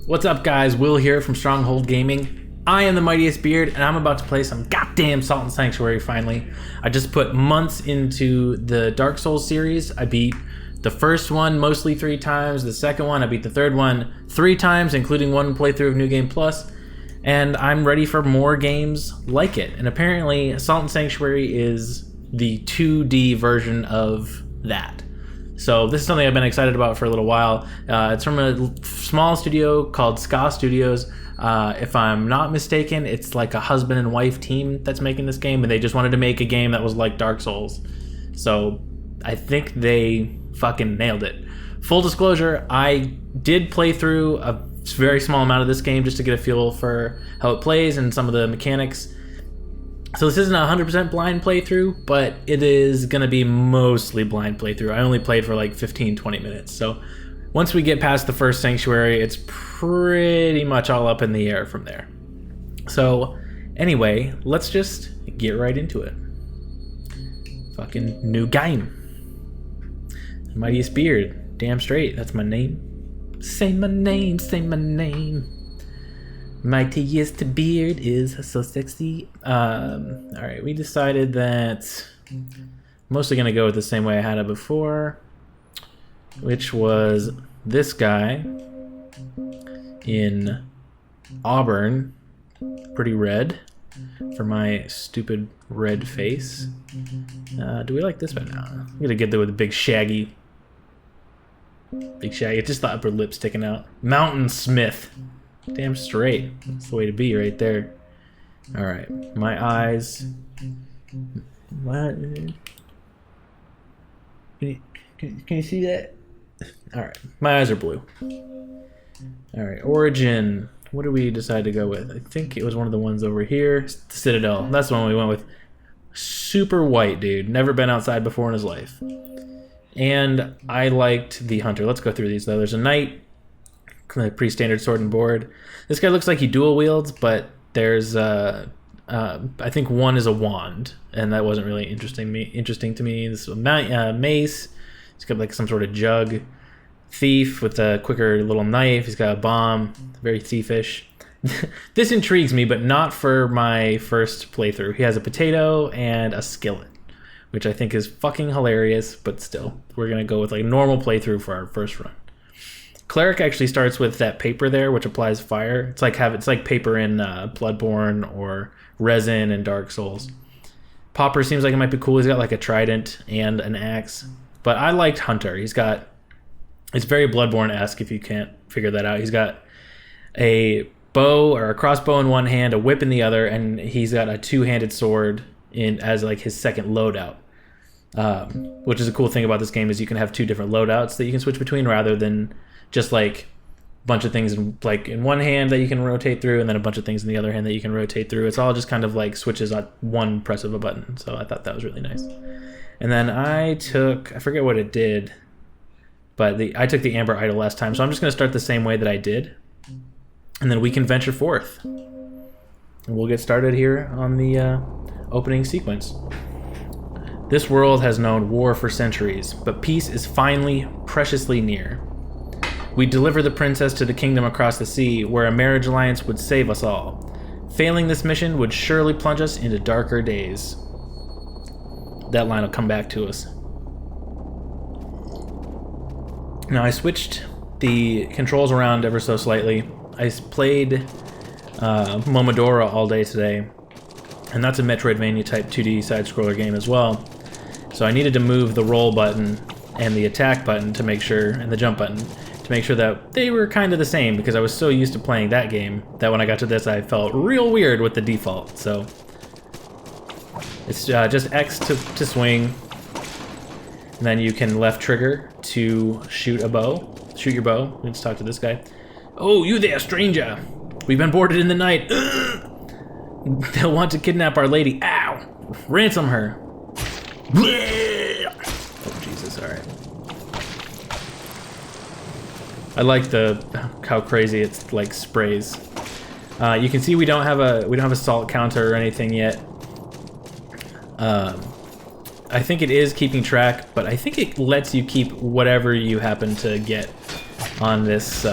What's up, guys? Will here from Stronghold Gaming. I am the MightiestBeard, and I'm about to play some goddamn Salt and Sanctuary finally. I just put months into the Dark Souls series. I beat the first one mostly 3 times, the second one, I beat the third one 3 times, including one playthrough of New Game Plus, and I'm ready for more games like it. And apparently, Salt and Sanctuary is the 2D version of that. So this is something I've been excited about for a little while. It's from a small studio called Ska Studios. If I'm not mistaken, it's like a husband and wife team that's making this game, and they just wanted to make a game that was like Dark Souls. So I think they fucking nailed it. Full disclosure, I did play through a very small amount of this game just to get a feel for how it plays and some of the mechanics. So this isn't a 100% blind playthrough, but it is going to be mostly blind playthrough. I only played for like 15-20 minutes. So once we get past the first Sanctuary, it's pretty much all up in the air from there. So anyway, let's just get right into it. Fucking new game. MightiestBeard. Damn straight, that's my name. Say my name, say my name. MightiestBeard is so sexy. Alright, we decided that I'm mostly going to go with the same way I had it before, which was this guy in Auburn, pretty red for my stupid red face. Do we like this one now? I'm going to get there with a big shaggy, it's just the upper lip sticking out. Mountain Smith. Damn straight. That's the way to be right there. Alright. My eyes. What? Can you see that? Alright. My eyes are blue. Alright. Origin. What did we decide to go with? I think it was one of the ones over here. Citadel. That's the one we went with. Super white, dude. Never been outside before in his life. And I liked the hunter. Let's go through these though. There's a knight. Pretty standard sword and board. This guy looks like he dual wields, but there's I think one is a wand, and that wasn't really interesting to me. This is a mace. He's got like some sort of jug. Thief with a quicker little knife. He's got a bomb. Very thiefish. This intrigues me, but not for my first playthrough. He has a potato and a skillet, which I think is fucking hilarious, but still, we're gonna go with like normal playthrough for our first run. Cleric actually starts with that paper there, which applies fire. It's like paper in Bloodborne or resin in Dark Souls. Pauper seems like it might be cool. He's got like a trident and an axe. But I liked Hunter. It's very Bloodborne-esque if you can't figure that out. He's got a bow or a crossbow in one hand, a whip in the other, and he's got a 2-handed sword as like his second loadout. Which is a cool thing about this game is you can have 2 different loadouts that you can switch between rather than just like a bunch of things in one hand that you can rotate through and then a bunch of things in the other hand that you can rotate through. It's all just kind of like switches on one press of a button. So I thought that was really nice. And then I forget what it did, but I took the Amber Idol last time. So I'm just going to start the same way that I did. And then we can venture forth. And we'll get started here on the opening sequence. This world has known war for centuries, but peace is finally preciously near. We deliver the princess to the kingdom across the sea, where a marriage alliance would save us all. Failing this mission would surely plunge us into darker days. That line will come back to us. Now I switched the controls around ever so slightly. I played Momodora all day today, and that's a Metroidvania type 2D side-scroller game as well. So I needed to move the roll button and the attack button to make sure, and the jump button, to make sure that they were kind of the same, because I was so used to playing that game that when I got to this I felt real weird with the default. So it's just X to swing, and then you can left trigger to shoot your bow. Let's talk to this guy. Oh, you there, stranger! We've been boarded in the night. They'll want to kidnap our lady. Ow! Ransom her. Oh Jesus! All right. I like how crazy it's like sprays. You can see we don't have a salt counter or anything yet. I think it is keeping track, but I think it lets you keep whatever you happen to get on this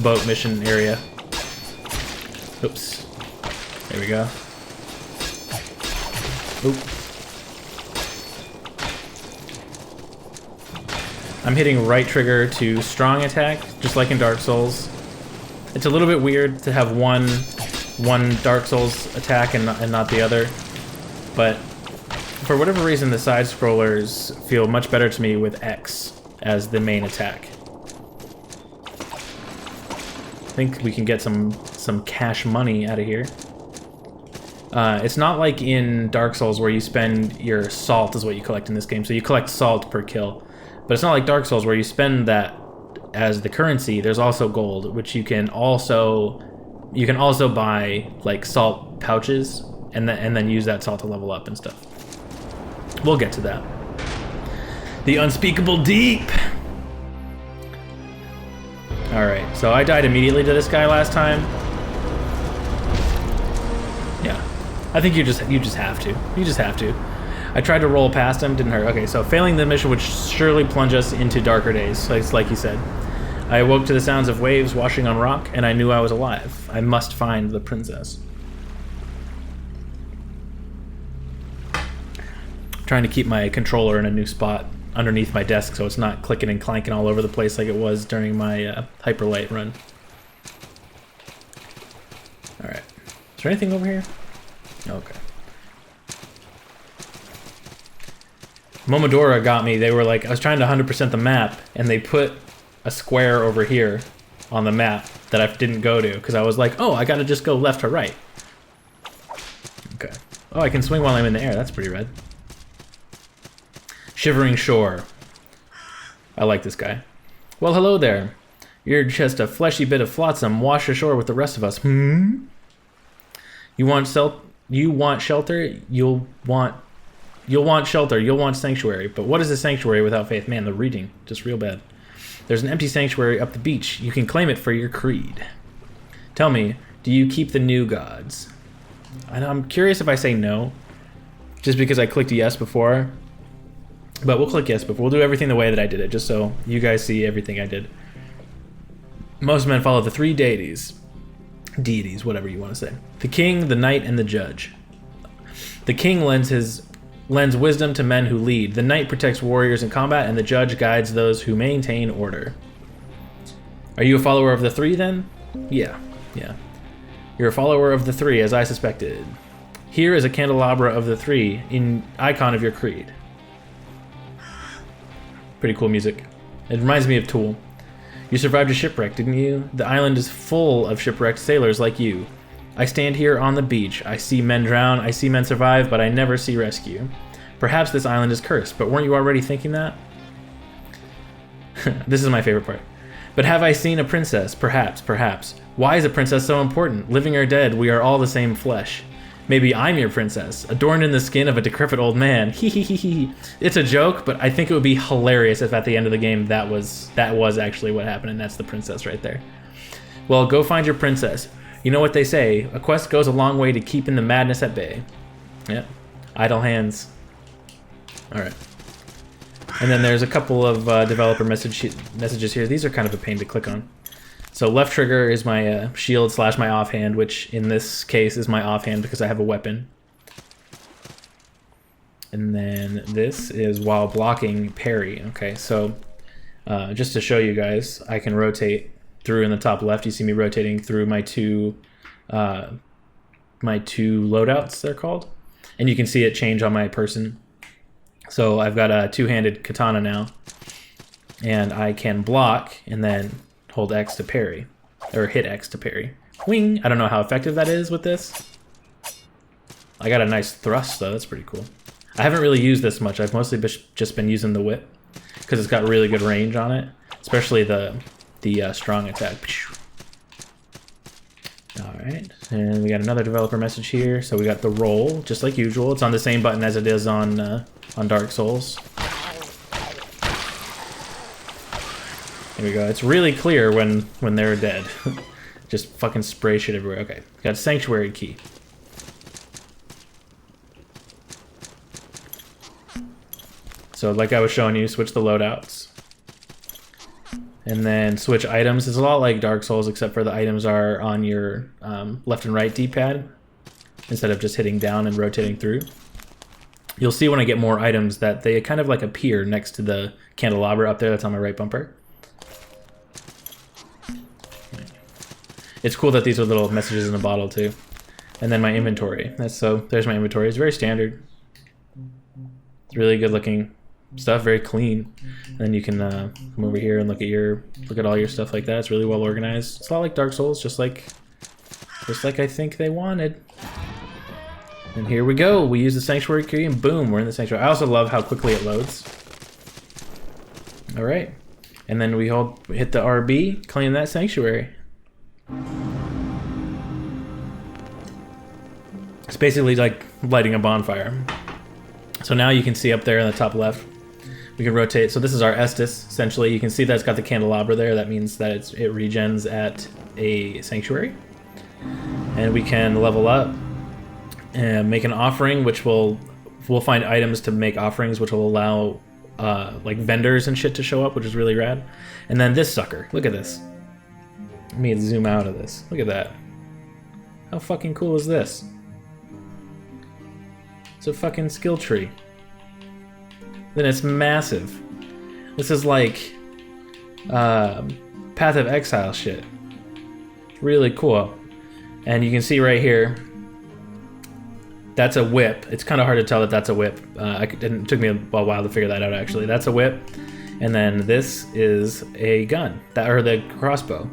boat mission area. Oops. There we go. Oop. I'm hitting right trigger to strong attack, just like in Dark Souls. It's a little bit weird to have one Dark Souls attack and not the other, but for whatever reason, the side scrollers feel much better to me with X as the main attack. I think we can get some cash money out of here. It's not like in Dark Souls where you spend your salt is what you collect in this game, so you collect salt per kill. But it's not like Dark Souls where you spend that as the currency. There's also gold, which you can also buy like salt pouches and then use that salt to level up and stuff. We'll get to that. The unspeakable deep. All right, so I died immediately to this guy last time. Yeah, I think you just have to. You just have to. I tried to roll past him, didn't hurt. Okay, so failing the mission would surely plunge us into darker days, like you said. I awoke to the sounds of waves washing on rock, and I knew I was alive. I must find the princess. I'm trying to keep my controller in a new spot underneath my desk so it's not clicking and clanking all over the place like it was during my Hyperlight run. Alright. Is there anything over here? Okay. Momodora got me. They were like, I was trying to 100% the map, and they put a square over here on the map that I didn't go to, because I was like, oh, I gotta just go left to right. Okay. Oh, I can swing while I'm in the air. That's pretty rad. Shivering Shore. I like this guy. Well, hello there. You're just a fleshy bit of flotsam washed ashore with the rest of us. Hmm? You want shelter? You'll want shelter, you'll want sanctuary. But what is a sanctuary without faith? Man, the reading, just real bad. There's an empty sanctuary up the beach. You can claim it for your creed. Tell me, do you keep the new gods? I'm curious if I say no, just because I clicked yes before. But we'll click yes before. We'll do everything the way that I did it, just so you guys see everything I did. Most men follow the three deities. Deities, whatever you want to say. The king, the knight, and the judge. The king lends wisdom to men who lead. The knight protects warriors in combat, and the judge guides those who maintain order. Are you a follower of the three, then? Yeah. You're a follower of the three, as I suspected. Here is a candelabra of the three, in icon of your creed. Pretty cool music. It reminds me of Tool. You survived a shipwreck, didn't you? The island is full of shipwrecked sailors like you. I stand here on the beach. I see men drown, I see men survive, but I never see rescue. Perhaps this island is cursed, but weren't you already thinking that? This is my favorite part. But have I seen a princess? Perhaps. Why is a princess so important? Living or dead, we are all the same flesh. Maybe I'm your princess, adorned in the skin of a decrepit old man. Hee. It's a joke, but I think it would be hilarious if at the end of the game that was actually what happened, and that's the princess right there. Well, go find your princess. You know what they say, a quest goes a long way to keeping the madness at bay. Yep. Idle hands. Alright. And then there's a couple of developer messages here. These are kind of a pain to click on. So left trigger is my shield / my offhand, which in this case is my offhand because I have a weapon. And then this is while blocking parry. Okay, so just to show you guys, I can rotate through in the top left. You see me rotating through my two loadouts, they're called. And you can see it change on my person. So I've got a two-handed katana now. And I can block and then hold X to parry. Or hit X to parry. Wing! I don't know how effective that is with this. I got a nice thrust though, that's pretty cool. I haven't really used this much. I've mostly just been using the whip. Because it's got really good range on it. Especially the strong attack. Alright, and we got another developer message here. So we got the roll, just like usual. It's on the same button as it is on Dark Souls. There we go. It's really clear when they're dead. Just fucking spray shit everywhere. Okay, got a sanctuary key. So like I was showing you, switch the loadouts. And then switch items. It's a lot like Dark Souls, except for the items are on your left and right D-pad instead of just hitting down and rotating through. You'll see when I get more items that they kind of like appear next to the candelabra up there that's on my right bumper. It's cool that these are little messages in a bottle too. And then my inventory. There's my inventory. It's very standard. It's really good looking stuff, very clean. And then you can come over here and look at all your stuff like that. It's really well organized. It's a lot like Dark Souls, just like I think they wanted. And here we go. We use the sanctuary key and boom, we're in the sanctuary. I also love how quickly it loads. All right, and then we hit the RB, claim that sanctuary. It's basically like lighting a bonfire. So now you can see up there in the top left, we can rotate. So this is our Estus, essentially. You can see that it's got the candelabra there. That means that it regens at a sanctuary. And we can level up and make an offering, which we'll find items to make offerings, which will allow like vendors and shit to show up, which is really rad. And then this sucker, look at this. Let me zoom out of this. Look at that. How fucking cool is this? It's a fucking skill tree. Then it's massive. This is like Path of Exile shit. Really cool. And you can see right here, that's a whip. It's kind of hard to tell that that's a whip. It took me a while to figure that out, actually. That's a whip. And then this is a gun, or the crossbow.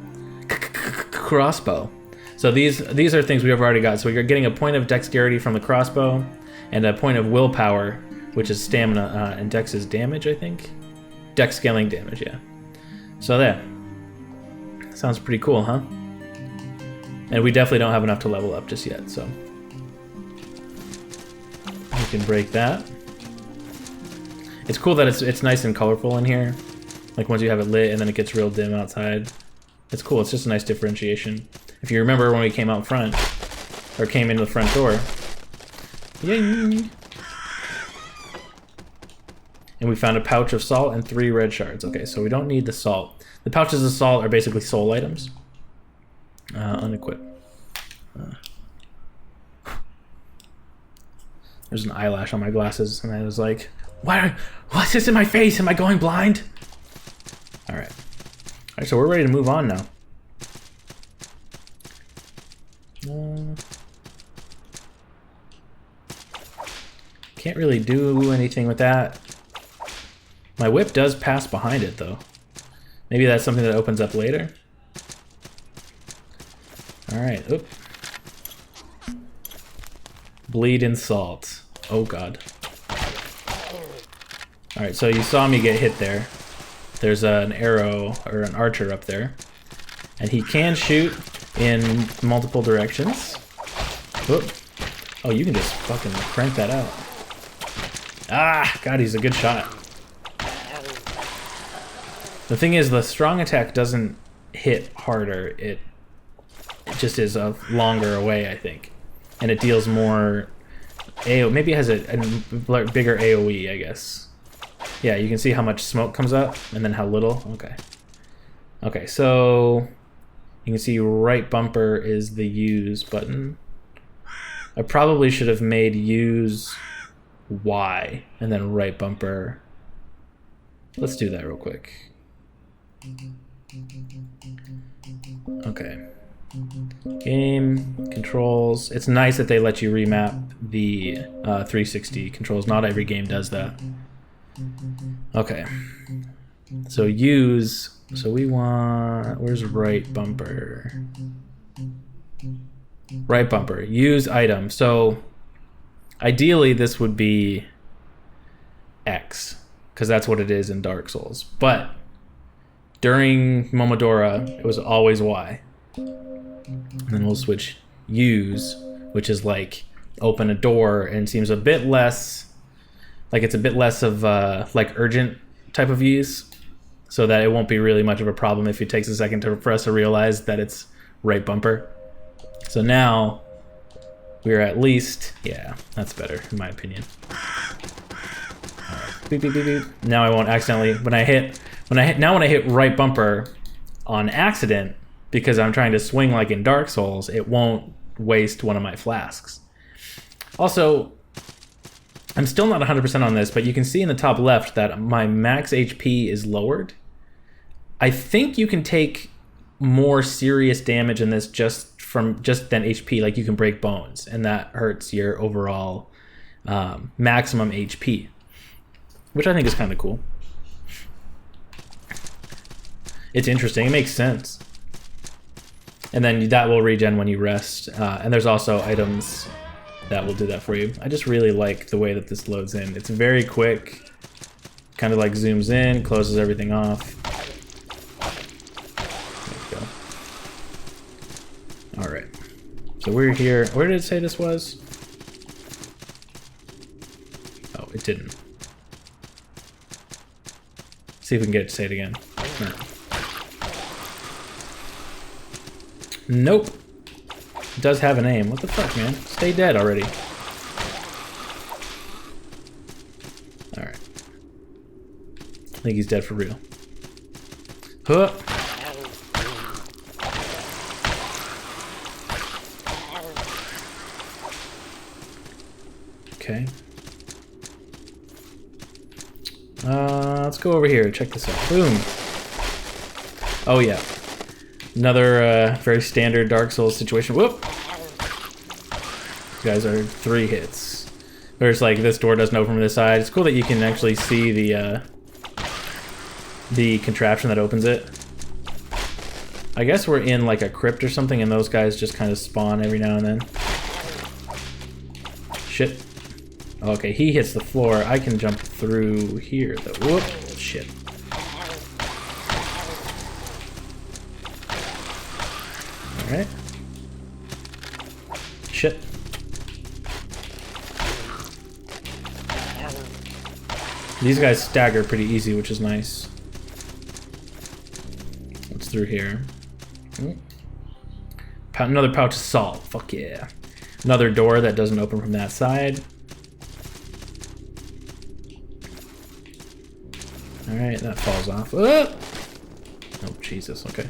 Crossbow. So these are things we've already got. So you're getting a point of dexterity from the crossbow and a point of willpower, which is stamina, and dex is damage, I think? Dex scaling damage, yeah. So there. Sounds pretty cool, huh? And we definitely don't have enough to level up just yet, so. We can break that. It's cool that it's nice and colorful in here. Like once you have it lit and then it gets real dim outside. It's cool, it's just a nice differentiation. If you remember when we came out front, or came into the front door. Yay! And we found a pouch of salt and 3 red shards. Okay, so we don't need the salt. The pouches of salt are basically soul items. Unequip. There's an eyelash on my glasses, and I was like, what's this in my face? Am I going blind? Alright. Alright, so we're ready to move on now. Can't really do anything with that. My whip does pass behind it, though. Maybe that's something that opens up later. Alright, oop. Bleed in salt. Oh god. Alright, so you saw me get hit there. There's an arrow, or an archer up there. And he can shoot in multiple directions. Whoop. Oh, you can just fucking crank that out. Ah, god, he's a good shot. The thing is, the strong attack doesn't hit harder. It just is a longer away, I think. And it deals more AoE. Maybe it has a bigger AoE, I guess. Yeah, you can see how much smoke comes up and then how little. Okay. Okay, so you can see right bumper is the use button. I probably should have made use Y and then right bumper. Let's do that real quick. Okay. Game controls. It's nice that they let you remap the 360 controls. Not every game does that. Okay. So use. So we want. Where's right bumper? Right bumper. Use item. So ideally this would be X, because that's what it is in Dark Souls. But during Momodora, it was always Y. And then we'll switch use, which is like open a door, and seems a bit less, like it's a bit less of like urgent type of use, so that it won't be really much of a problem if it takes a second for us to realize that it's right bumper. So now we're at least, yeah, that's better in my opinion. All right. Beep, beep, beep, beep. Now I won't accidentally, when I hit right bumper on accident, because I'm trying to swing like in Dark Souls, it won't waste one of my flasks. Also, I'm still not 100% on this, but you can see in the top left that my max HP is lowered. I think you can take more serious damage in this just than HP, like you can break bones, and that hurts your overall maximum HP, which I think is kind of cool. It's interesting, it makes sense. And then that will regen when you rest, and there's also items that will do that for you. I just really like the way that this loads in. It's very quick, kind of like zooms in, closes everything off. There we go. All right, so we're here. Where did it say this was? Oh, it didn't. See if we can get it to say it again. No. Nope. It does have a name. What the fuck, man? Stay dead already. Alright. I think he's dead for real. Huh. Okay. Let's go over here. Check this out. Boom. Oh, yeah. Another very standard Dark Souls situation. Whoop! You guys are 3 hits. There's like, this door doesn't open from this side. It's cool that you can actually see the contraption that opens it. I guess we're in like a crypt or something, and those guys just kind of spawn every now and then. Shit. Okay, he hits the floor. I can jump through here though. Whoop! Shit. Alright. Shit. These guys stagger pretty easy, which is nice. What's through here? Another pouch of salt. Fuck yeah. Another door that doesn't open from that side. Alright, that falls off. Oh, Jesus, okay.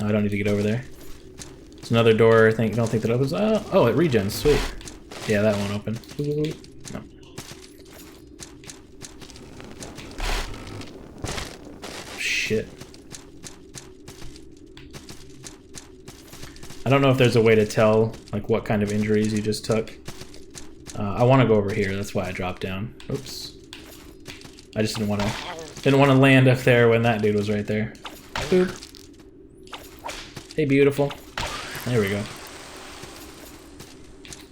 I don't need to get over there. It's another door. I don't think that opens. Oh, it regens. Sweet. Yeah, that won't open. No. Shit. I don't know if there's a way to tell like what kind of injuries you just took. I want to go over here. That's why I dropped down. Oops. I just didn't want to land up there when that dude was right there. Boop. Hey, beautiful. There we go.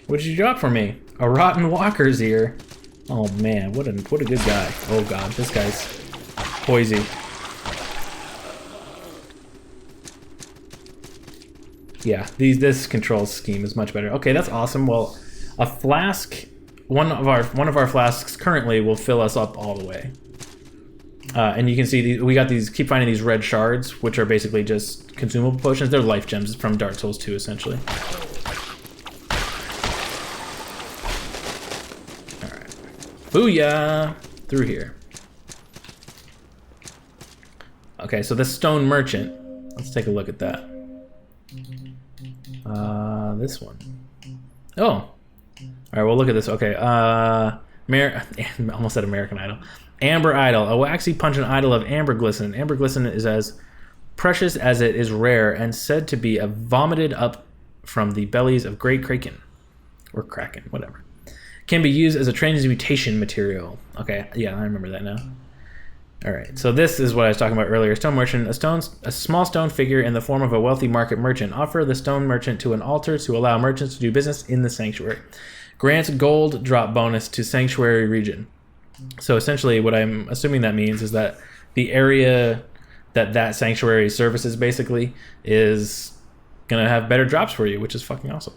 What did you drop for me? A rotten walker's ear. Oh man, what a good guy. Oh god, this guy's poisy. Yeah, this control scheme is much better. Okay, that's awesome. Well, a flask, one of our flasks currently will fill us up all the way. And you can see we got these. Keep finding these red shards, which are basically just consumable potions. They're life gems from Dark Souls 2, essentially. All right, booyah! Through here. Okay, so the stone merchant. Let's take a look at that. This one. Oh. All right, well look at this. Okay, almost said American Idol. Amber Idol, a waxy pungent idol of amber glisten. Amber glisten is as precious as it is rare and said to be vomited up from the bellies of great kraken. Or kraken, whatever. Can be used as a transmutation material. Okay, yeah, I remember that now. Alright, so this is what I was talking about earlier. Stone merchant, a small stone figure in the form of a wealthy market merchant. Offer the stone merchant to an altar to allow merchants to do business in the sanctuary. Grants gold drop bonus to sanctuary region. So essentially what I'm assuming that means is that the area that sanctuary services basically is gonna have better drops for you, which is fucking awesome.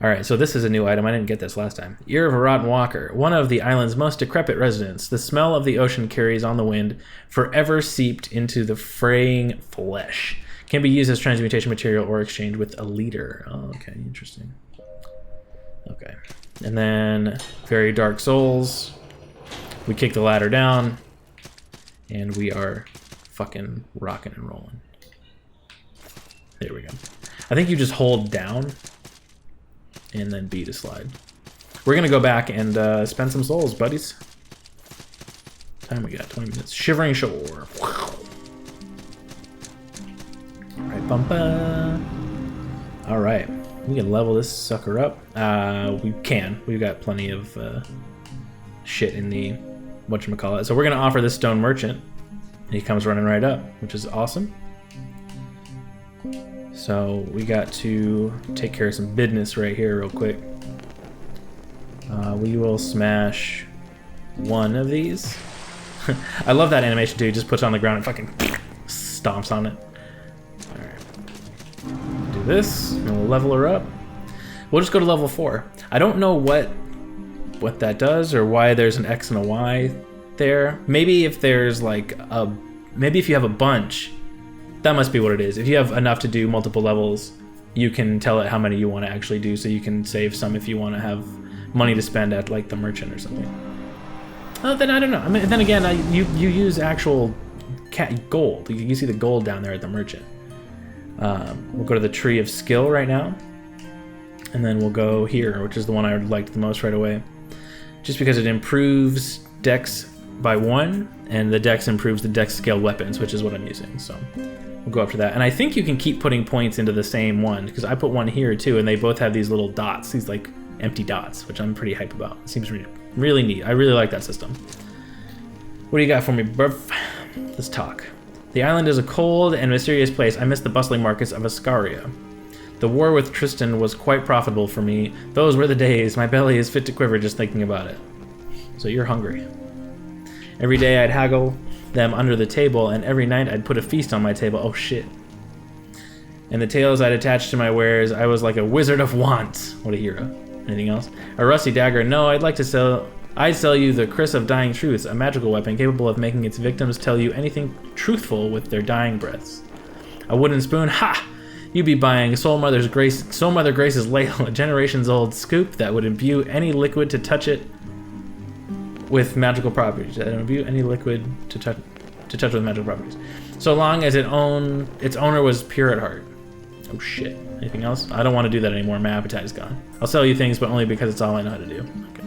All right, so this is a new item. I didn't get this last time. Ear of a rotten walker, one of the island's most decrepit residents. The smell of the ocean carries on the wind, forever seeped into the fraying flesh. Can be used as transmutation material or exchanged with a leader. Oh, okay, interesting. Okay. And then very dark souls. We kick the ladder down, and we are fucking rocking and rolling. There we go. I think you just hold down and then B to slide. We're gonna go back and spend some souls, buddies. Time we got 20 minutes. Shivering Shore. Alright, bumpa. Alright, we can level this sucker up. We can. We've got plenty of shit in the whatchamacallit. So we're gonna offer this stone merchant. He comes running right up, which is awesome. So we got to take care of some business right here real quick. We will smash one of these. I love that animation too. He just puts it on the ground and fucking stomps on it. Alright. Do this, and we'll level her up. We'll just go to level 4. I don't know what that does or why there's an X and a Y there. Maybe if there's like maybe if you have a bunch, that must be what it is. If you have enough to do multiple levels, you can tell it how many you want to actually do, so you can save some if you want to have money to spend at like the merchant or something. Oh, then I don't know. I mean, then again, you use actual gold. You see the gold down there at the merchant. We'll go to the tree of skill right now, and then we'll go here, which is the one I liked the most right away, just because it improves dex by 1, and the dex improves the dex scale weapons, which is what I'm using. So we'll go up to that, and I think you can keep putting points into the same one, because I put one here too, and they both have these little dots, these like empty dots, which I'm pretty hype about. It seems really neat. I really like that system. What do you got for me, bruv? Let's talk. The island is a cold and mysterious place. I miss the bustling markets of Ascaria. The war with Tristan was quite profitable for me. Those were the days. My belly is fit to quiver just thinking about it. So you're hungry. Every day I'd haggle them under the table, and every night I'd put a feast on my table. Oh shit. And the tails I'd attach to my wares, I was like a wizard of want. What a hero. Anything else? A rusty dagger. No, I'd sell you the Kriss of Dying Truths, a magical weapon capable of making its victims tell you anything truthful with their dying breaths. A wooden spoon. Ha! You'd be buying Soul Mother Grace's ladle, a generations-old scoop that would imbue any liquid to touch it with magical properties. That would imbue any liquid to touch with magical properties, so long as its owner was pure at heart. Oh shit. Anything else? I don't want to do that anymore. My appetite is gone. I'll sell you things, but only because it's all I know how to do. Okay.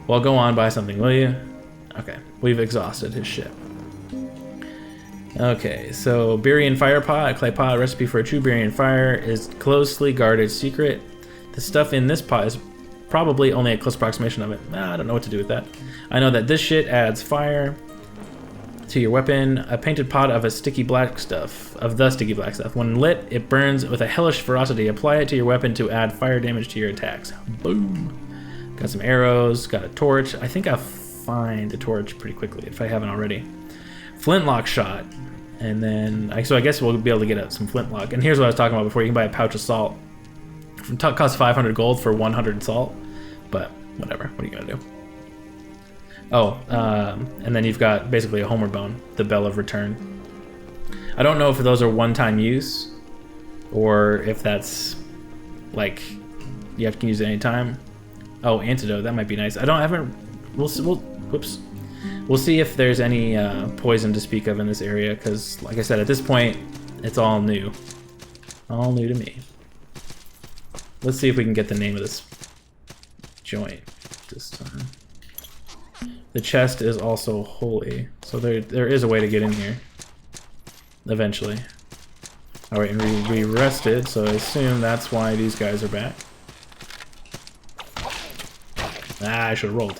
Well, go on, buy something, will you? Okay. We've exhausted his shit. Okay, so Birian Fire Pot, a clay pot. Recipe for a true Birian fire is closely guarded secret. The stuff in this pot is probably only a close approximation of it. I don't know what to do with that. I know that this shit adds fire to your weapon. A painted pot of the sticky black stuff. When lit, it burns with a hellish ferocity. Apply it to your weapon to add fire damage to your attacks. Boom. Got some arrows, got a torch. I think I'll find a torch pretty quickly if I haven't already. Flintlock shot. And then, so I guess we'll be able to get some flintlock. And here's what I was talking about before. You can buy a pouch of salt. It costs 500 gold for 100 salt. But whatever, what are you gonna do? Oh, and then you've got basically a homeward bone, the Bell of Return. I don't know if those are one-time use, or if that's like you can use it anytime. Oh, antidote, that might be nice. We'll see if there's any poison to speak of in this area, because like I said, at this point, it's all new. All new to me. Let's see if we can get the name of this joint this time. The chest is also holy, so there is a way to get in here. Eventually. Alright, and we rested, so I assume that's why these guys are back. Ah, I should have rolled.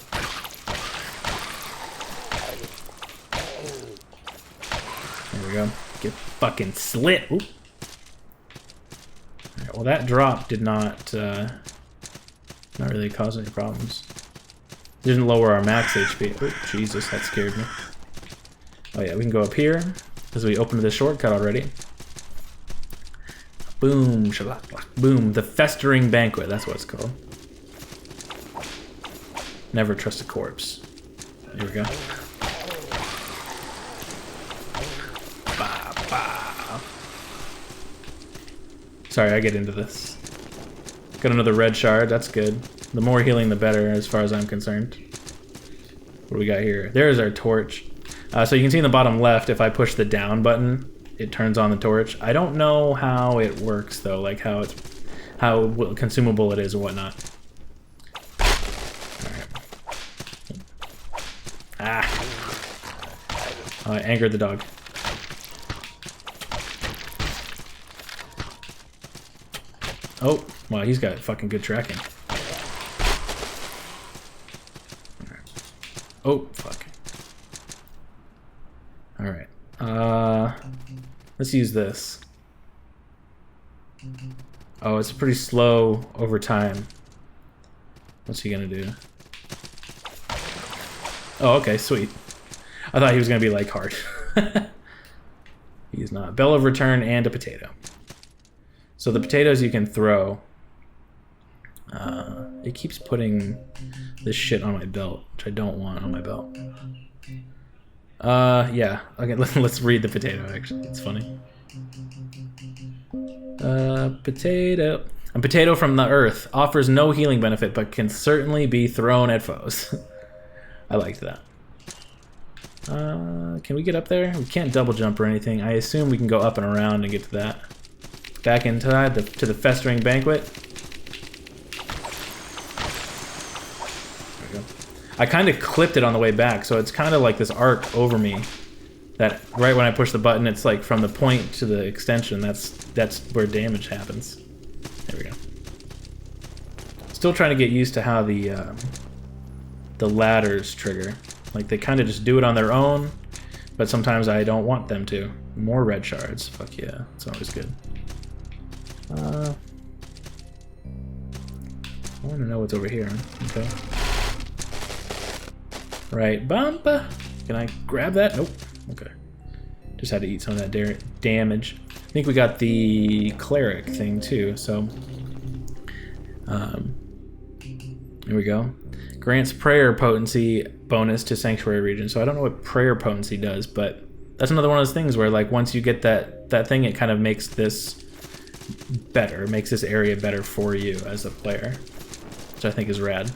There we go. Get fucking slit! Oop. Alright, well that drop did not really cause any problems. Didn't lower our max HP. Oh, Jesus, that scared me. Oh yeah, we can go up here, because we opened the shortcut already. Boom, shalak, boom. The Festering Banquet, that's what it's called. Never trust a corpse. Here we go. Bah, bah. Sorry, I get into this. Got another red shard, that's good. The more healing, the better, as far as I'm concerned. What do we got here? There's our torch. So you can see in the bottom left, if I push the down button, it turns on the torch. I don't know how it works though, like how consumable it is or whatnot. Alright. Ah! Oh, I angered the dog. Oh, wow, he's got fucking good tracking. Oh, fuck. Alright. Let's use this. Oh, it's pretty slow over time. What's he gonna do? Oh, okay, sweet. I thought he was gonna be like hard. He's not. Bell of return and a potato. So the potatoes you can throw. It keeps putting this shit on my belt, which I don't want on my belt. Yeah. Okay, let's read the potato, actually. It's funny. Potato. A potato from the earth offers no healing benefit, but can certainly be thrown at foes. I liked that. Can we get up there? We can't double jump or anything. I assume we can go up and around and get to that. Back inside to the festering banquet. There we go. I kind of clipped it on the way back, so it's kind of like this arc over me. That right when I push the button, it's like from the point to the extension. That's where damage happens. There we go. Still trying to get used to how the ladders trigger. Like they kind of just do it on their own, but sometimes I don't want them to. More red shards. Fuck yeah, it's always good. I want to know what's over here. Okay. Right bumper. Can I grab that? Nope. Okay. Just had to eat some of that damage. I think we got the cleric thing too, so here we go. Grants prayer potency bonus to sanctuary region. So I don't know what prayer potency does, but that's another one of those things where like once you get that thing, it kind of makes this better. It makes this area better for you as a player, which I think is rad.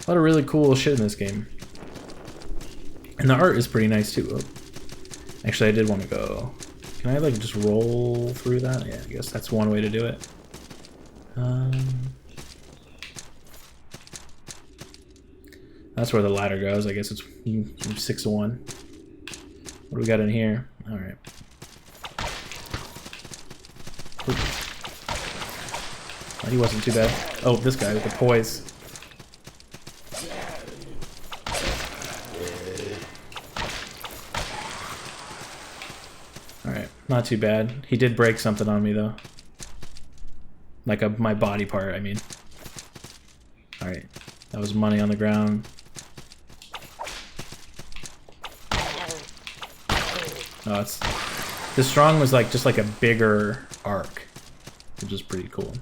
A lot of really cool shit in this game. And the art is pretty nice too. Oh. Actually, I did want to go. Can I like just roll through that? Yeah, I guess that's one way to do it. That's where the ladder goes. I guess it's 6-1. What do we got in here? All right. Oh, he wasn't too bad. Oh, this guy with the poise. Alright, not too bad. He did break something on me, though. Like my body part, I mean. Alright, that was money on the ground. No, it's... This strong was like just like a bigger arc, which is pretty cool.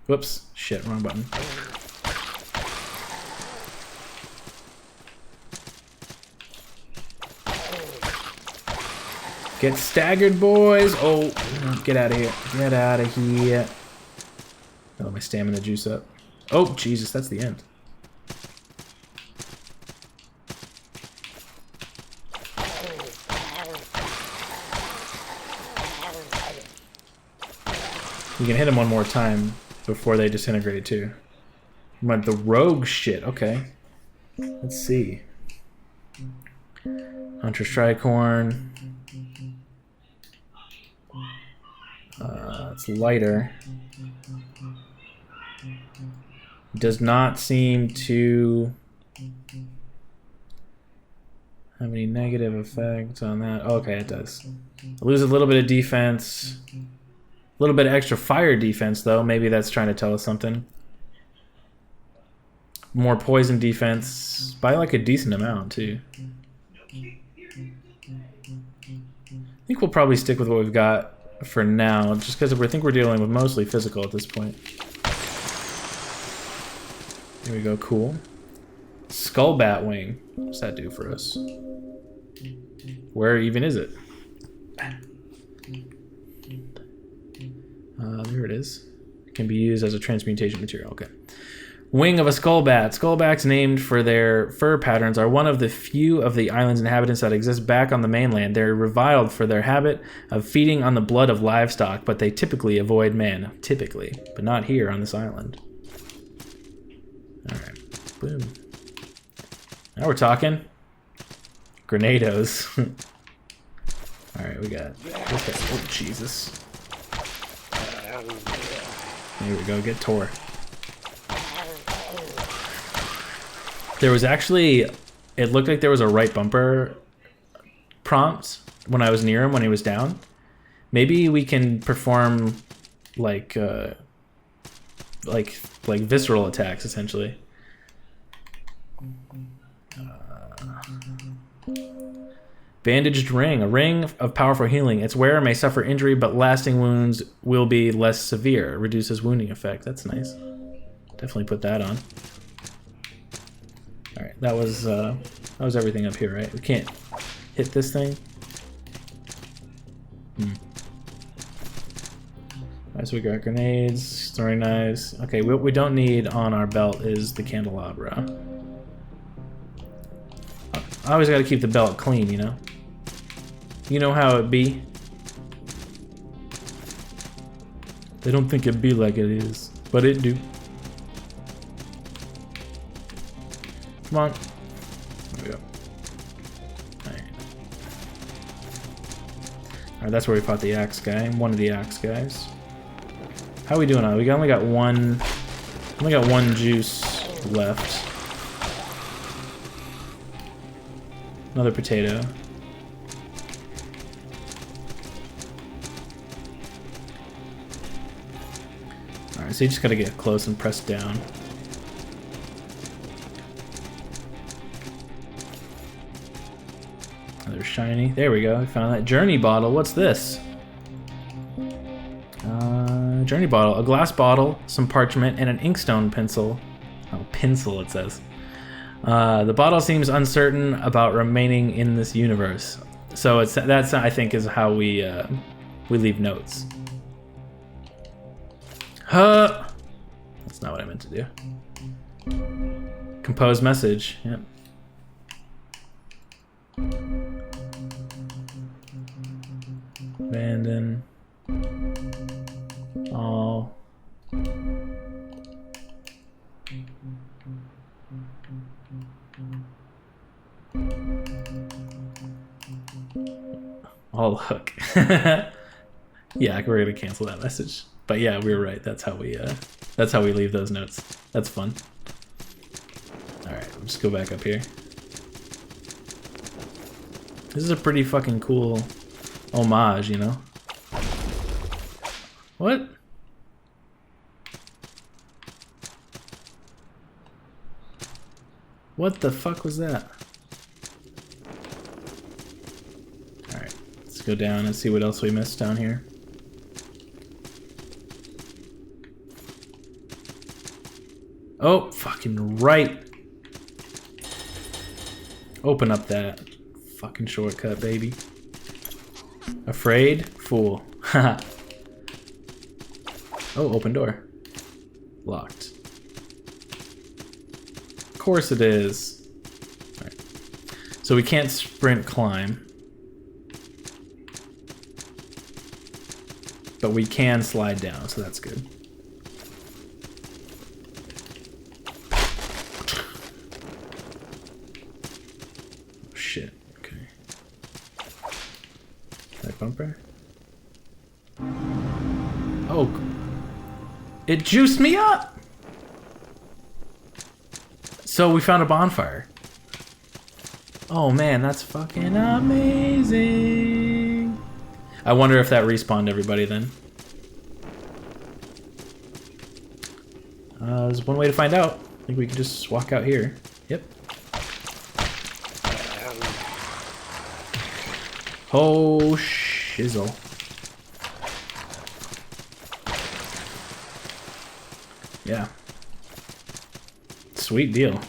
Whoops. Shit, wrong button. Get staggered, boys! Oh, get out of here. Get out of here. Oh, my stamina juice up. Oh, Jesus, that's the end. You can hit them one more time before they disintegrate too. But the rogue shit, okay. Let's see. Hunter Strikhorn. It's lighter. Does not seem to have any negative effects on that. Oh, okay, it does. I lose a little bit of defense. A little bit of extra fire defense, though. Maybe that's trying to tell us something. More poison defense by like a decent amount, too. I think we'll probably stick with what we've got for now, just because I think we're dealing with mostly physical at this point. Here we go, cool. Skull Bat Wing. What's that do for us? Where even is it? There it is. It can be used as a transmutation material. Okay. Wing of a skullbat. Skullbats, named for their fur patterns, are one of the few of the island's inhabitants that exist back on the mainland. They're reviled for their habit of feeding on the blood of livestock, but they typically avoid man. Typically, but not here on this island. Alright, boom. Now we're talking. Grenados. Alright, we got... Oh, Jesus. There we go, get Tor. There was actually, it looked like there was a right bumper prompt when I was near him when he was down. Maybe we can perform like visceral attacks essentially. Bandaged ring, a ring of powerful healing. Its wearer may suffer injury, but lasting wounds will be less severe. Reduces wounding effect. That's nice. Definitely put that on. All right, that was everything up here, right? We can't hit this thing. All right, so we got grenades, throwing knives. Okay, what we don't need on our belt is the candelabra. I always got to keep the belt clean, you know. You know how it be. They don't think it be like it is, but it do. Come on. There we go. Alright. Alright, that's where we fought the axe guy. One of the axe guys. How are we doing on it? We only got one juice left. Another potato. Alright, so you just gotta get close and press down. Another shiny. There we go. We found that journey bottle. What's this? Journey bottle. A glass bottle, some parchment, and an inkstone pencil. Oh, pencil it says. The bottle seems uncertain about remaining in this universe. So that's I think is how we leave notes. Huh. That's not what I meant to do. Compose message. Yep. Abandon. All. All hook. Yeah, we're gonna cancel that message. But yeah, we were right. That's how we leave those notes. That's fun. All right, let's go back up here. This is a pretty fucking cool homage, you know? What? What the fuck was that? Alright, let's go down and see what else we missed down here. Oh, fucking right. Open up that fucking shortcut, baby. Afraid? Fool. Haha. Oh, open door. Locked. Of course it is. Alright. So we can't sprint climb. But we can slide down, so that's good. Oh, shit. Okay. That bumper? Oh. It juiced me up! So we found a bonfire. Oh man, that's fucking amazing. I wonder if that respawned everybody then. There's one way to find out. I think we can just walk out here. Yep. Oh, shizzle. Yeah. Sweet deal.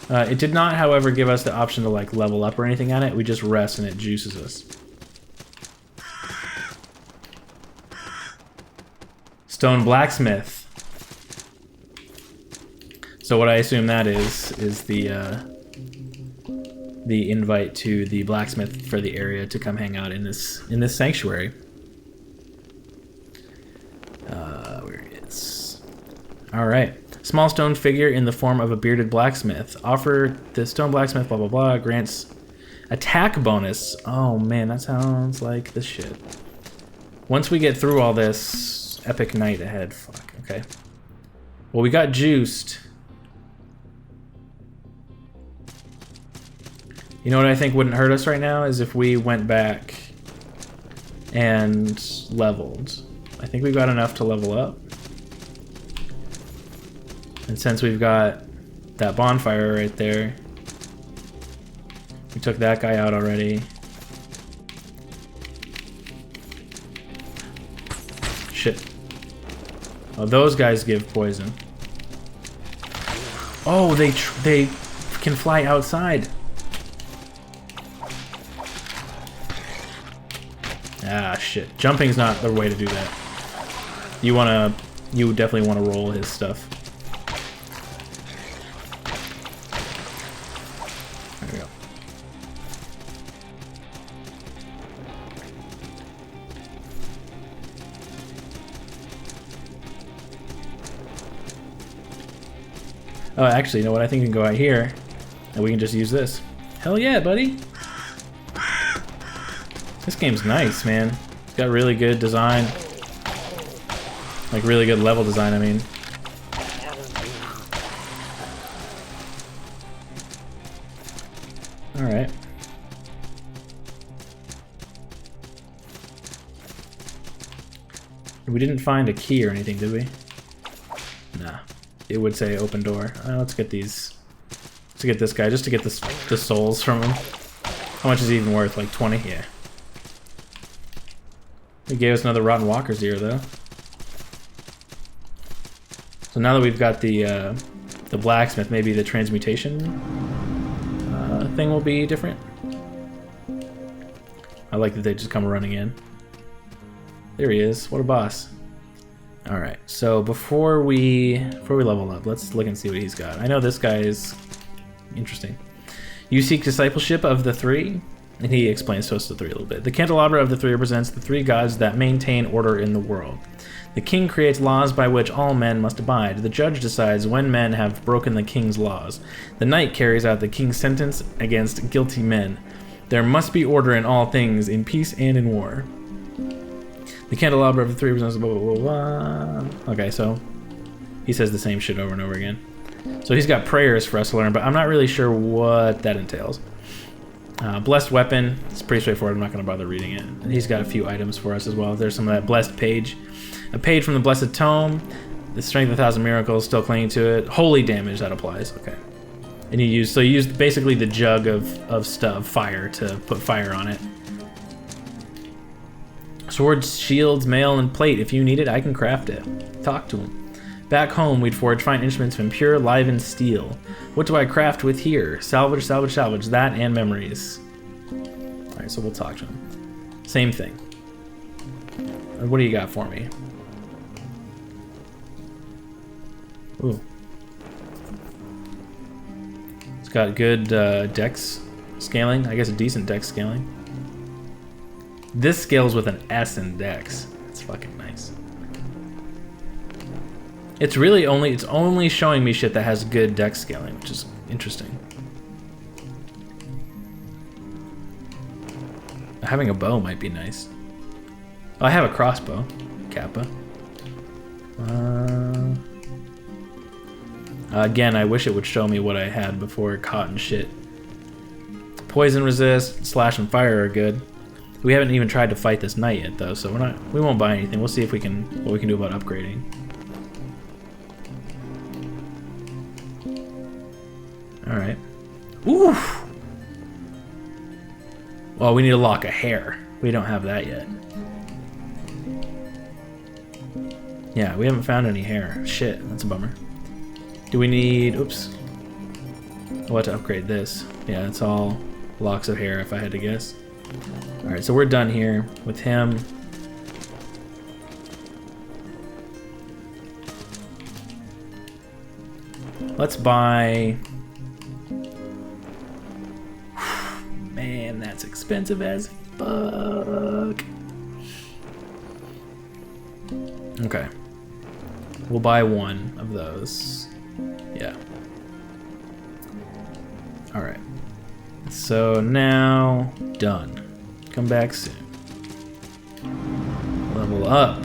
It did not, however, give us the option to like level up or anything on it. We just rest and it juices us. Stone blacksmith. So what I assume that is the invite to the blacksmith for the area to come hang out in this sanctuary. Where is? All right. Small stone figure in the form of a bearded blacksmith. Offer the stone blacksmith, blah, blah, blah, grants attack bonus. Oh, man, that sounds like the shit. Once we get through all this, epic night ahead. Fuck, okay. Well, we got juiced. You know what I think wouldn't hurt us right now is if we went back and leveled. I think we've got enough to level up. And since we've got that bonfire right there, we took that guy out already. Shit. Oh, those guys give poison. Oh, they can fly outside. Ah, shit. Jumping's not the way to do that. You definitely wanna roll his stuff. There we go. Oh, actually, you know what? I think we can go out here, and we can just use this. Hell yeah, buddy! This game's nice, man. It's got really good design. Like, really good level design, I mean. Alright. We didn't find a key or anything, did we? Nah. It would say open door. Let's get these. Let's get this guy, just to get the souls from him. How much is he even worth? Like 20? Yeah. He gave us another Rotten Walker's ear, though. So now that we've got the blacksmith, maybe the transmutation thing will be different. I like that they just come running in. There he is. What a boss. All right. So before we level up, let's look and see what he's got. I know this guy is interesting. You seek discipleship of the three. And he explains to us the three a little bit. The candelabra of the three represents the three gods that maintain order in the world. The king creates laws by which all men must abide. The judge decides when men have broken the king's laws. The knight carries out the king's sentence against guilty men. There must be order in all things, in peace and in war. The candelabra of the three represents blah, blah, blah, blah. Okay, so he says the same shit over and over again. So he's got prayers for us to learn, but I'm not really sure what that entails. Blessed weapon, it's pretty straightforward, I'm not going to bother reading it. And he's got a few items for us as well. There's some of that blessed page. A page from the blessed tome. The strength of 1,000 miracles, still clinging to it. Holy damage, that applies, okay. And you use basically the jug of stuff, fire, to put fire on it. Swords, shields, mail, and plate. If you need it, I can craft it. Talk to him. Back home, we'd forge fine instruments from pure, livened steel. What do I craft with here? Salvage, salvage, salvage. That and memories. Alright, so we'll talk to him. Same thing. What do you got for me? Ooh. It's got good dex scaling. I guess a decent dex scaling. This scales with an S in dex. That's fucking nice. It's only showing me shit that has good dex scaling, which is interesting. Having a bow might be nice. Oh, I have a crossbow. Kappa. Again, I wish it would show me what I had before caught and shit. Poison resist, slash and fire are good. We haven't even tried to fight this knight yet though, so we won't buy anything. We'll see if what we can do about upgrading. Alright. Oof! Well, we need a lock of hair. We don't have that yet. Yeah, we haven't found any hair. Shit, that's a bummer. Do we need... Oops. I'll have to upgrade this. Yeah, it's all locks of hair if I had to guess. Alright, so we're done here with him. Let's buy... Man, that's expensive as fuck. Okay. We'll buy one of those. Yeah. Alright. So now, done. Come back soon. Level up.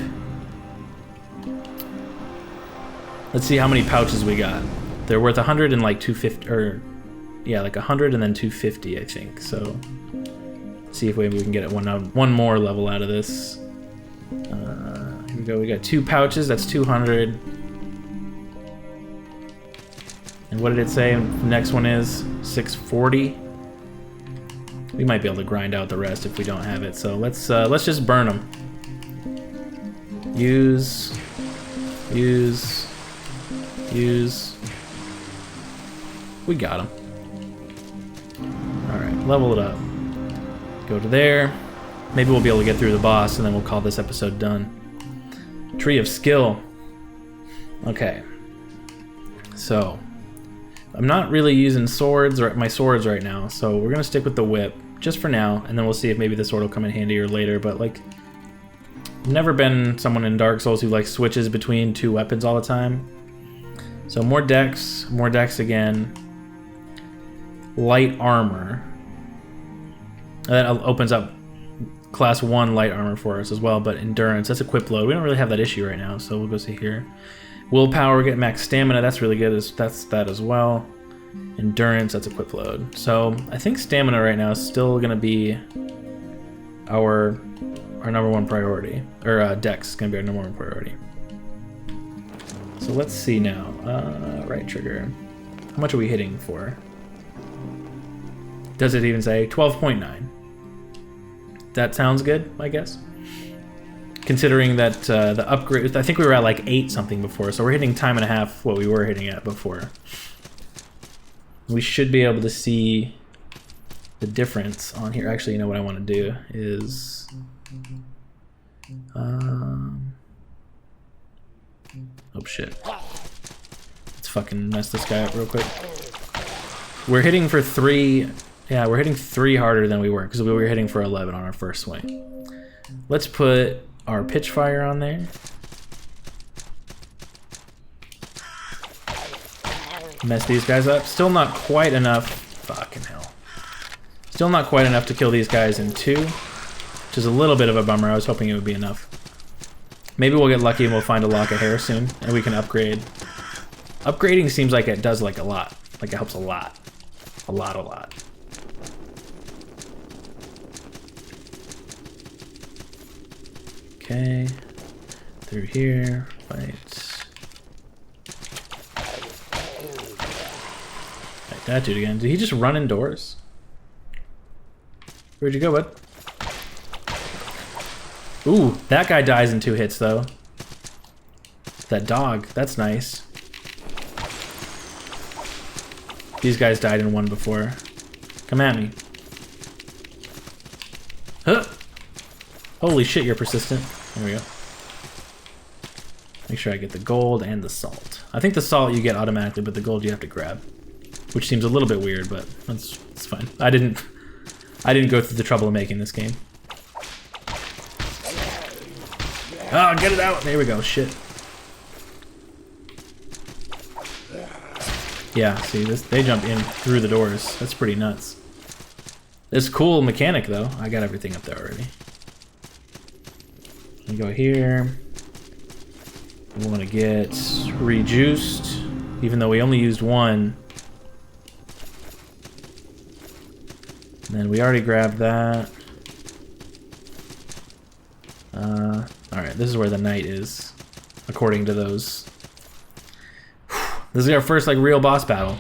Let's see how many pouches we got. They're worth 100 and like 250, or yeah, like 100 and then 250, I think. So, see if maybe we can get one more level out of this. Here we go. We got 2 pouches. That's 200. And what did it say? The next one is 640. We might be able to grind out the rest if we don't have it. So let's just burn them. Use. We got them. All right, level it up. Go to there. Maybe we'll be able to get through the boss, and then we'll call this episode done. Tree of Skill. Okay. So, I'm not really using swords or my swords right now, so we're gonna stick with the whip just for now, and then we'll see if maybe the sword will come in handy or later. But like, I've never been someone in Dark Souls who like switches between 2 weapons all the time. So more dex again. Light armor. And that opens up class 1 light armor for us as well, but endurance, that's equip load. We don't really have that issue right now, so we'll go see here. Willpower, get max stamina, that's really good. That's that as well. Endurance, that's equip load. So I think stamina right now is still gonna be our number 1 priority. Or dex is gonna be our number 1 priority. So let's see now. Right trigger. How much are we hitting for? Does it even say? 12.9. That sounds good, I guess. Considering that the upgrade, I think we were at like 8 something before, so we're hitting time and a half what we were hitting at before. We should be able to see the difference on here. Actually, you know what I want to do is... oh shit. Let's fucking mess this guy up real quick. We're hitting for 3... Yeah, we're hitting 3 harder than we were, because we were hitting for 11 on our first swing. Let's put our pitch fire on there. Mess these guys up. Still not quite enough. Fucking hell. Still not quite enough to kill these guys in 2, which is a little bit of a bummer. I was hoping it would be enough. Maybe we'll get lucky and we'll find a lock of hair soon, and we can upgrade. Upgrading seems like it does like a lot. Like it helps a lot. A lot. Okay, through here, fight that dude again. Did he just run indoors? Where'd you go, bud? Ooh, that guy dies in 2 hits, though. That dog, that's nice. These guys died in 1 before. Come at me. Huh! Holy shit, you're persistent. There we go. Make sure I get the gold and the salt. I think the salt you get automatically, but the gold you have to grab. Which seems a little bit weird, but it's fine. I didn't go through the trouble of making this game. Oh, get it out! There we go, shit. Yeah, see, they jump in through the doors. That's pretty nuts. It's a cool mechanic, though. I got everything up there already. We go here. We want to get rejuiced, even though we only used 1. And then we already grabbed that. Alright, this is where the knight is, according to those. This is our first like real boss battle.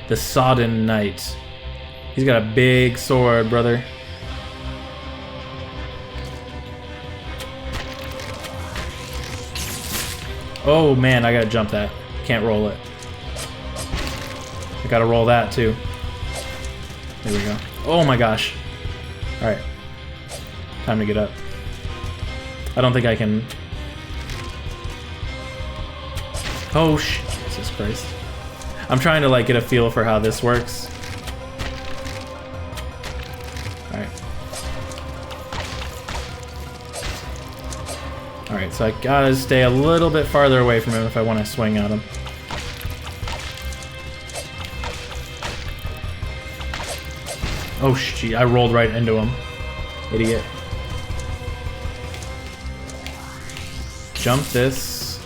The Sodden Knight. He's got a big sword, brother. Oh man, I gotta jump that. Can't roll it. I gotta roll that too. There we go. Oh my gosh. Alright. Time to get up. I don't think I can... Oh Jesus Christ. I'm trying to like get a feel for how this works. Alright. Alright, so I gotta stay a little bit farther away from him if I want to swing at him. Oh shit, I rolled right into him. Idiot. Jump this.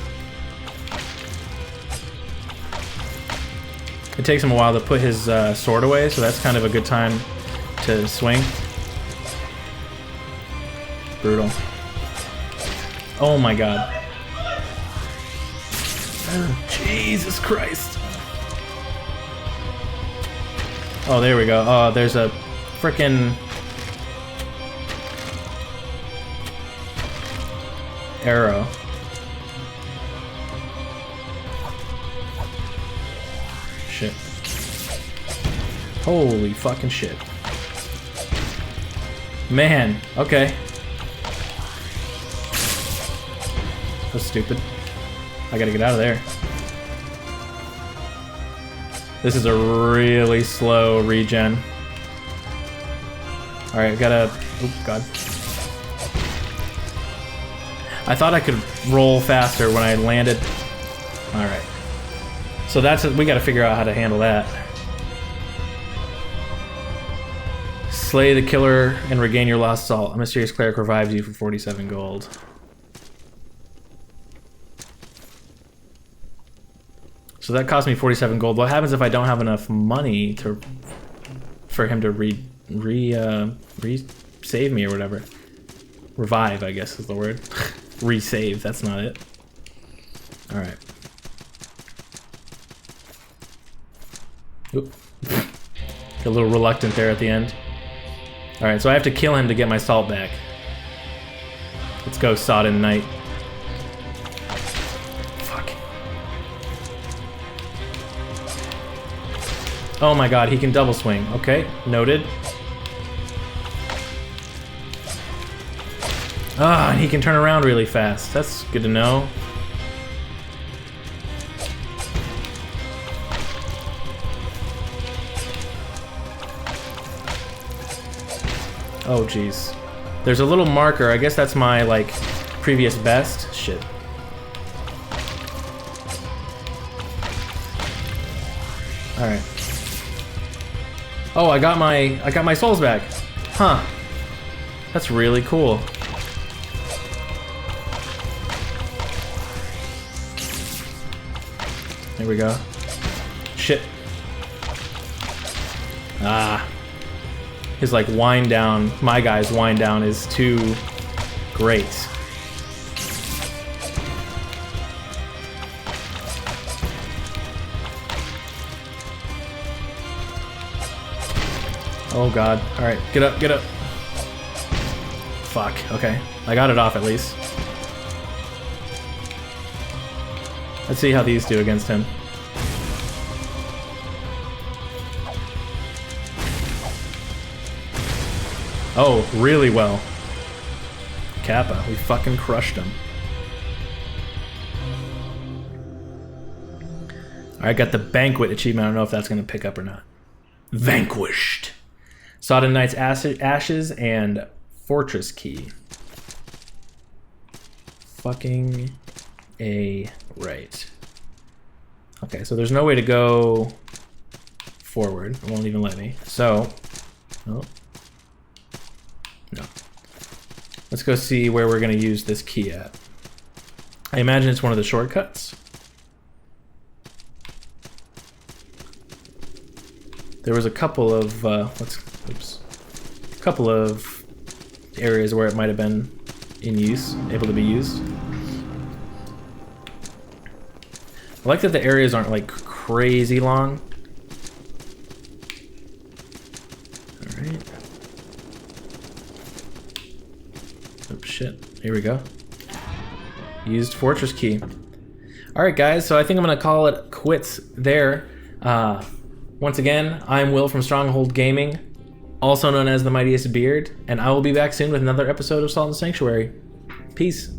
It takes him a while to put his sword away, so that's kind of a good time to swing. Brutal. Oh my god. Oh, Jesus Christ. Oh, there we go. Oh, there's a frickin' arrow. Shit. Holy fucking shit. Man, okay. That's stupid. I gotta get out of there. This is a really slow regen. Alright, I gotta... Oh, God. I thought I could roll faster when I landed. Alright. So that's... we gotta figure out how to handle that. Slay the killer and regain your lost salt. A mysterious cleric revives you for 47 gold. So that cost me 47 gold. What happens if I don't have enough money to for him to save me or whatever? Revive, I guess is the word. Resave, that's not it. Alright. Oop. A little reluctant there at the end. Alright, so I have to kill him to get my salt back. Let's go, Sodden Knight. Oh my god, he can double swing. Okay, noted. Ah, and he can turn around really fast. That's good to know. Oh jeez. There's a little marker. I guess that's my, like, previous best. Shit. Alright. Oh, I got my souls back. Huh. That's really cool. There we go. Shit. Ah. His like wind down, my guy's wind down is too great. Oh god. Alright, get up, get up. Fuck, okay. I got it off at least. Let's see how these do against him. Oh, really well. Kappa, we fucking crushed him. Alright, got the Banquet achievement. I don't know if that's gonna pick up or not. Vanquished. Sodden Knight's ashes and fortress key. Fucking A right. Okay, so there's no way to go forward. It won't even let me. So, oh, no. Let's go see where we're gonna use this key at. I imagine it's one of the shortcuts. There was a couple of couple of areas where it might have been in use, able to be used. I like that the areas aren't like crazy long. All right. Oh shit! Here we go. Used fortress key. All right, guys. So I think I'm gonna call it quits there. Once again, I'm Will from Stronghold Gaming, also known as the Mightiest Beard, and I will be back soon with another episode of Salt and Sanctuary. Peace.